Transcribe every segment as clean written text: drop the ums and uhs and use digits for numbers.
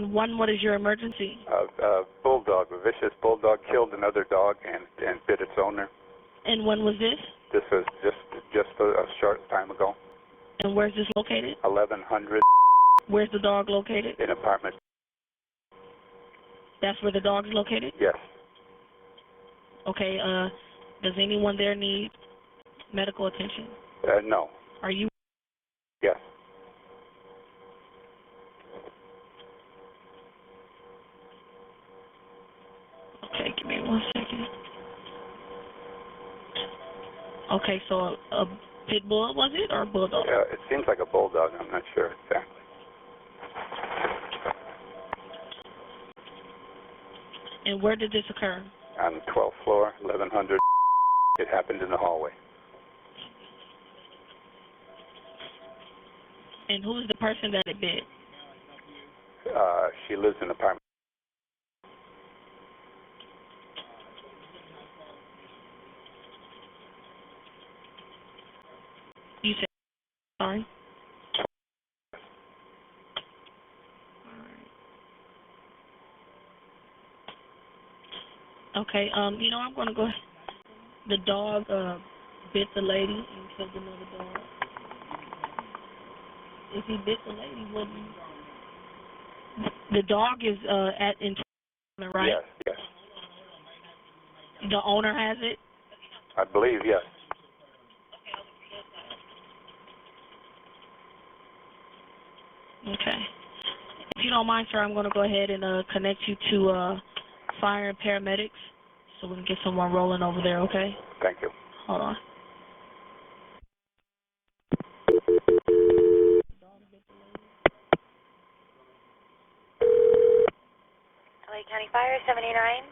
911. What is your emergency? Bulldog, a vicious bulldog killed another dog and bit its owner. And when was this? This was just a short time ago. And where's this located? 1100. Where's the dog located? In apartment. That's where the dog's located? Yes. Okay, does anyone there need medical attention? No. Are you? Yes. Okay, give me 1 second. Okay, so a pit bull, was it, or a bulldog? It seems like a bulldog. I'm not sure exactly. And where did this occur? On the 12th floor, 1100. It happened in the hallway. And who's the person that it bit? She lives in an apartment. You said, sorry? Okay, you know, I'm going to go. The dog bit the lady and killed another dog. If he bit the lady, wouldn't the dog is in right? Yes, yes. The owner has it? I believe, yes. Okay. If you don't mind, sir, I'm going to go ahead and connect you to fire and paramedics so we can get someone rolling over there, okay? Thank you. Hold on. LA County Fire, 79.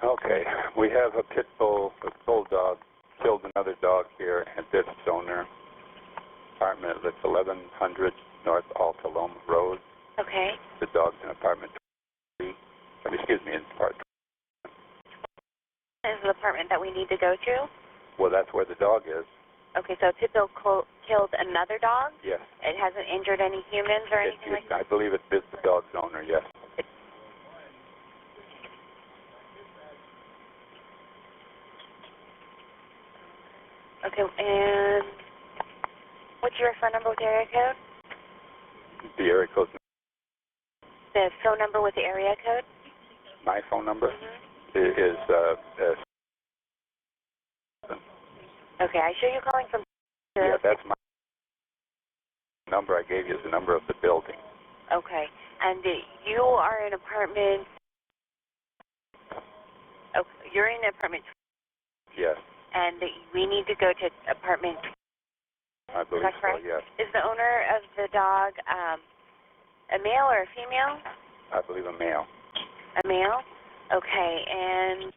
Okay, we have a pit bull, a bulldog, killed another dog here and bit its owner. Apartment that's 1100 North Altaloma Road. Okay. The dog's in apartment 3. Excuse me, in part 3. This is the apartment that we need to go to? Well, that's where the dog is. Okay, so a pit bull killed another dog? Yes. It hasn't injured any humans or anything like that? I believe it bit the dog's owner, yes. Okay, and what's your phone number with the area code? The area code. The phone number with the area code? My phone number is Okay, I show you calling from... Yeah, that's my number I gave you is the number of the building. Okay, and you are in apartment... Oh, you're in apartment... Yes. And we need to go to apartment... I believe Is that correct? so, yes. Is the owner of the dog a male or a female? I believe a male. A male? Okay, and